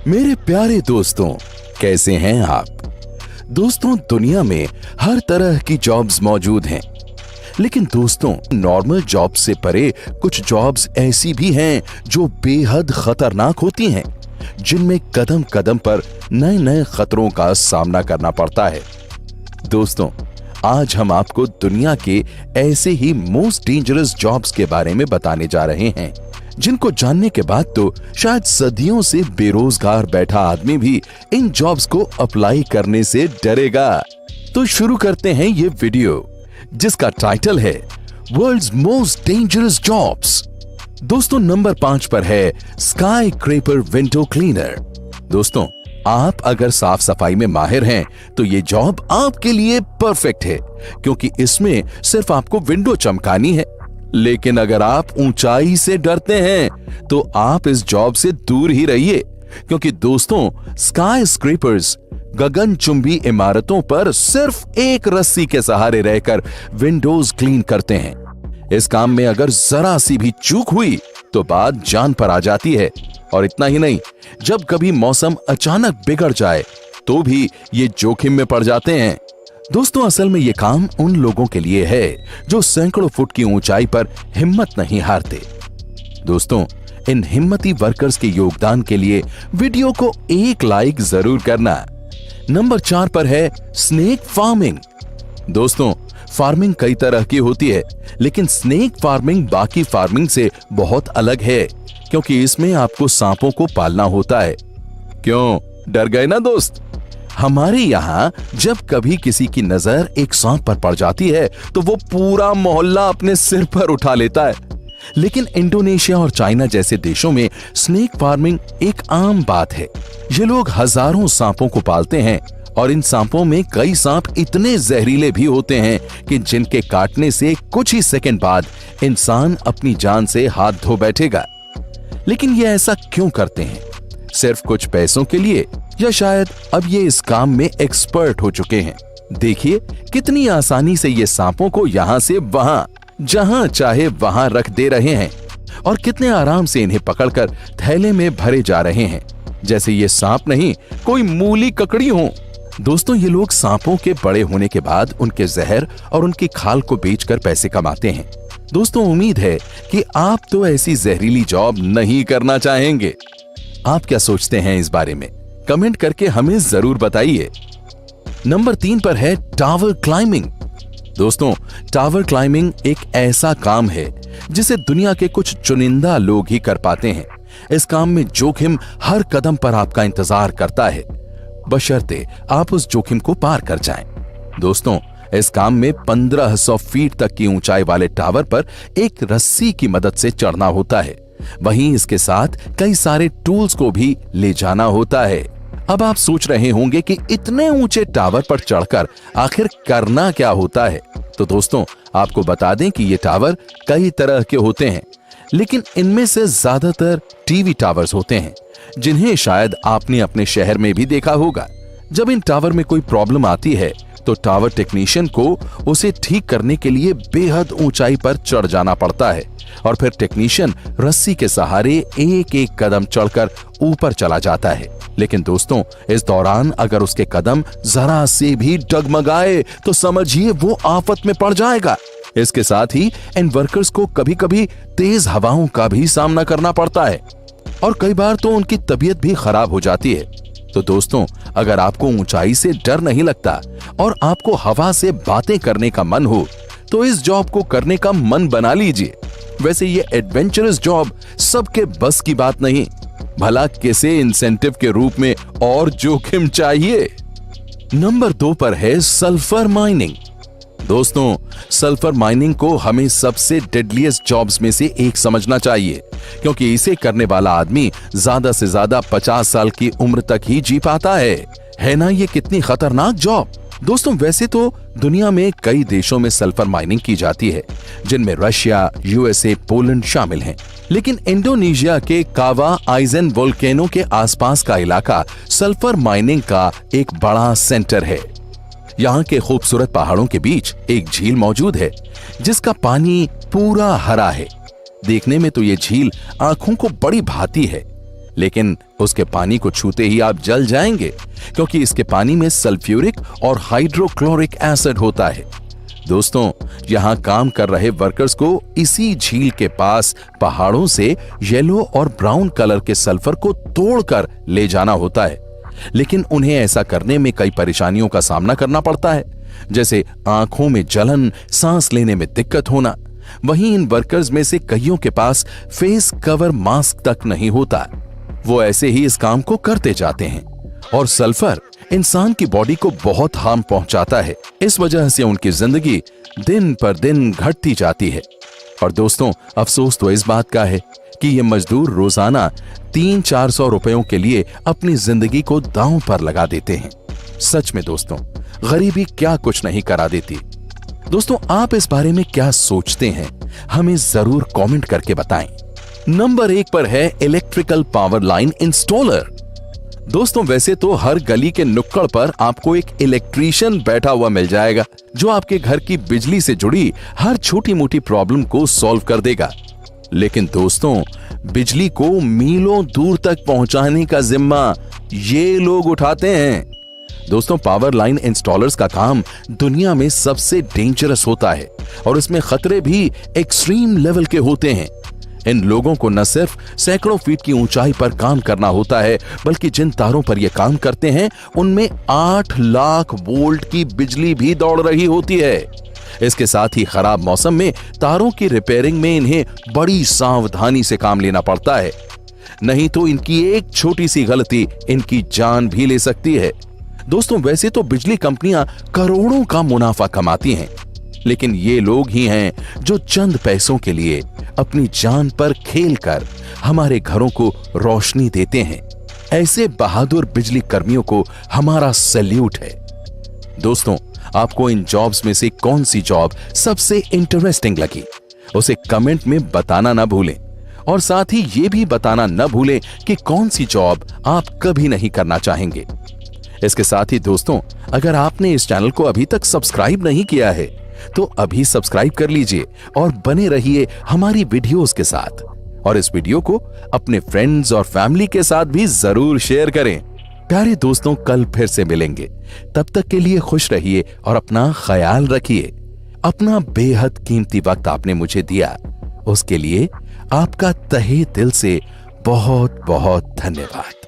मेरे प्यारे दोस्तों, कैसे हैं आप? दोस्तों, दुनिया में हर तरह की जॉब्स मौजूद हैं, लेकिन दोस्तों नॉर्मल जॉब से परे कुछ जॉब्स ऐसी भी हैं जो बेहद खतरनाक होती हैं, जिनमें कदम कदम पर नए नए खतरों का सामना करना पड़ता है। दोस्तों, आज हम आपको दुनिया के ऐसे ही मोस्ट डेंजरस जॉब्स के बारे में बताने जा रहे हैं, जिनको जानने के बाद तो शायद सदियों से बेरोजगार बैठा आदमी भी इन जॉब्स को अप्लाई करने से डरेगा। तो शुरू करते हैं ये वीडियो, जिसका टाइटल है वर्ल्ड्स मोस्ट डेंजरस जॉब्स। दोस्तों, नंबर 5 पर है स्काई क्रेपर विंडो क्लीनर। दोस्तों, आप अगर साफ सफाई में माहिर हैं तो ये जॉब आपके लिए परफेक्ट है, क्योंकि इसमें सिर्फ आपको विंडो चमकानी है। लेकिन अगर आप ऊंचाई से डरते हैं तो आप इस जॉब से दूर ही रहिए, क्योंकि दोस्तों स्काई स्क्रेपर्स गगनचुंबी इमारतों पर सिर्फ एक रस्सी के सहारे रहकर विंडोज क्लीन करते हैं। इस काम में अगर जरा सी भी चूक हुई तो बात जान पर आ जाती है। और इतना ही नहीं, जब कभी मौसम अचानक बिगड़ जाए तो भी ये जोखिम में पड़ जाते हैं। दोस्तों, असल में ये काम उन लोगों के लिए है जो सैकड़ों फुट की ऊंचाई पर हिम्मत नहीं हारते। दोस्तों, इन हिम्मती वर्कर्स के योगदान के लिए वीडियो को एक लाइक जरूर करना। नंबर 4 पर है स्नेक फार्मिंग। दोस्तों, फार्मिंग कई तरह की होती है, लेकिन स्नेक फार्मिंग बाकी फार्मिंग से बहुत अलग है, क्योंकि इसमें आपको सांपों को पालना होता है। क्यों, डर गए ना दोस्त? हमारे यहाँ जब कभी किसी की नजर एक सांप पर पड़ जाती है तो वो पूरा मोहल्ला अपने सिर पर उठा लेता है। लेकिन इंडोनेशिया और चाइना जैसे देशों में स्नेक फार्मिंग एक आम बात है। ये लोग हजारों सांपों को पालते हैं, और इन सांपों में कई सांप इतने जहरीले भी होते हैं कि जिनके काटने से कुछ ही सेकंड बाद इंसान अपनी जान से हाथ धो बैठेगा। लेकिन ये ऐसा क्यों करते हैं? सिर्फ कुछ पैसों के लिए, या शायद अब ये इस काम में एक्सपर्ट हो चुके हैं? देखिए कितनी आसानी से ये सांपों को यहाँ से वहां, जहां चाहे वहां रख दे रहे हैं, और कितने आराम से इन्हें पकड़कर थैले में भरे जा रहे हैं, जैसे ये सांप नहीं कोई मूली ककड़ी हो। दोस्तों, ये लोग सांपों के बड़े होने के बाद उनके जहर और उनकी खाल को बेचकर पैसे कमाते हैं। दोस्तों, उम्मीद है कि आप तो ऐसी जहरीली जॉब नहीं करना चाहेंगे। आप क्या सोचते हैं इस बारे में? कमेंट करके हमें जरूर बताइए। नंबर 3 पर है टावर क्लाइंबिंग। दोस्तों, टावर क्लाइंबिंग एक ऐसा काम है जिसे दुनिया के कुछ चुनिंदा लोग ही कर पाते हैं। इस काम में जोखिम हर कदम पर आपका इंतजार करता है, बशर्ते आप उस जोखिम को पार कर जाएं। दोस्तों, इस काम में 1500 फीट तक की ऊंचाई वाले टावर पर एक रस्सी की मदद से चढ़ना होता है। वहीं इसके साथ कई सारे टूल्स को भी ले जाना होता है। अब आप सोच रहे होंगे कि इतने ऊंचे टावर पर चढ़कर आखिर करना क्या होता है? तो दोस्तों, आपको बता दें कि ये टावर कई तरह के होते हैं, लेकिन इनमें से ज्यादातर टीवी टावर्स होते हैं, जिन्हें शायद आपने अपने शहर में भी देखा होगा। जब इन टावर में कोई प्रॉब्लम आती है तो टावर टेक्नीशियन को उसे ठीक करने के लिए बेहद ऊंचाई पर चढ़ जाना पड़ता है, और फिर टेक्नीशियन रस्सी के सहारे एक एक कदम चढ़कर ऊपर चला जाता है। लेकिन दोस्तों, इस दौरान अगर उसके कदम जरा से भी डगमगाए तो समझिए वो आफत में पड़ जाएगा। इसके साथ ही इन वर्कर्स को कभी कभी तेज हवाओं का भी सामना करना पड़ता है, और कई बार तो उनकी तबीयत भी खराब हो जाती है। तो दोस्तों, अगर आपको ऊंचाई से डर नहीं लगता और आपको हवा से बातें करने का मन हो तो इस जॉब को करने का मन बना लीजिए। वैसे ये एडवेंचरस जॉब सबके बस की बात नहीं, भला किसे इंसेंटिव के रूप में और जोखिम चाहिए। नंबर 2 पर है सल्फर माइनिंग। दोस्तों, सल्फर माइनिंग को हमें सबसे डेडलीस्ट जॉब्स में से एक समझना चाहिए, क्योंकि इसे करने वाला आदमी ज्यादा से ज्यादा 50 साल की उम्र तक ही जी पाता है ना ये कितनी खतरनाक जॉब? दोस्तों, वैसे तो दुनिया में कई देशों में सल्फर माइनिंग की जाती है, जिनमें रशिया, यूएसए, पोलैंड शामिल हैं। लेकिन इंडोनेशिया के कावा आइजन वोल्केनो के आसपास का इलाका सल्फर माइनिंग का एक बड़ा सेंटर है। यहाँ के खूबसूरत पहाड़ों के बीच एक झील मौजूद है, जिसका पानी पूरा हरा है। देखने में तो ये झील आंखों को बड़ी भाती है, लेकिन उसके पानी को छूते ही आप जल जाएंगे, क्योंकि इसके पानी में सल्फ्यूरिक और हाइड्रोक्लोरिक एसिड होता है। दोस्तों, यहां काम कर रहे वर्कर्स को इसी झील के पास पहाड़ों से येलो और ब्राउन कलर के सल्फर को तोड़कर ले जाना होता है, लेकिन उन्हें ऐसा करने में कई परेशानियों का सामना करना पड़ता है, जैसे आंखों में जलन, सांस लेने में दिक्कत होना। वहीं इन वर्कर्स में से कईयों के पास फेस कवर मास्क तक नहीं होता। वो ऐसे ही इस काम को करते जाते हैं और सल्फर इंसान की बॉडी को बहुत हार्म पहुंचाता है। इस वजह से उनकी जिंदगी दिन पर दिन घटती जाती है। और दोस्तों, अफसोस तो इस बात का है कि ये मजदूर रोजाना 300-400 रुपयों के लिए अपनी जिंदगी को दांव पर लगा देते हैं। सच में दोस्तों, गरीबी क्या कुछ नहीं करा देती। दोस्तों, आप इस बारे में क्या सोचते हैं, हमें जरूर कमेंट करके बताएं। नंबर 1 पर है इलेक्ट्रिकल पावर लाइन इंस्टॉलर। दोस्तों, वैसे तो हर गली के नुक्कड़ पर आपको एक इलेक्ट्रीशियन बैठा हुआ मिल जाएगा, जो आपके घर की बिजली से जुड़ी हर छोटी मोटी प्रॉब्लम को सॉल्व कर देगा। लेकिन दोस्तों, बिजली को मीलों दूर तक पहुंचाने का जिम्मा ये लोग उठाते हैं। दोस्तों, पावर लाइन इंस्टॉलर्स का काम दुनिया में सबसे डेंजरस होता है और इसमें खतरे भी एक्सट्रीम लेवल के होते हैं। इन लोगों को न सिर्फ सैकड़ों फीट की ऊंचाई पर काम करना होता है, बल्कि जिन तारों पर ये काम करते हैं उनमें 8 लाख वोल्ट की बिजली भी दौड़ रही होती है। इसके साथ ही खराब मौसम में तारों की रिपेयरिंग में इन्हें बड़ी सावधानी से काम लेना पड़ता है, नहीं तो इनकी एक छोटी सी गलती इनकी जान भी ले सकती है। दोस्तों, वैसे तो बिजली कंपनियां करोड़ों का मुनाफा कमाती हैं, लेकिन ये लोग ही हैं जो चंद पैसों के लिए अपनी जान पर खेलकर हमारे घरों को रोशनी देते हैं। ऐसे बहादुर बिजली कर्मियों को हमारा सैल्यूट है। दोस्तों, आपको इन जॉब्स में से कौन सी जॉब सबसे इंटरेस्टिंग लगी, उसे कमेंट में बताना ना भूलें, और साथ ही ये भी बताना ना भूलें कि कौन सी जॉब आप कभी नहीं करना चाहेंगे। इसके साथ ही दोस्तों, अगर आपने इस चैनल को अभी तक सब्सक्राइब नहीं किया है तो अभी सब्सक्राइब कर लीजिए और बने रहिए हमारी वीडियोस के साथ, और इस वीडियो को अपने फ्रेंड्स और फैमिली के साथ भी जरूर शेयर करें। प्यारे दोस्तों, कल फिर से मिलेंगे, तब तक के लिए खुश रहिए और अपना ख्याल रखिए। अपना बेहद कीमती वक्त आपने मुझे दिया, उसके लिए आपका तहे दिल से बहुत बहुत धन्यवाद।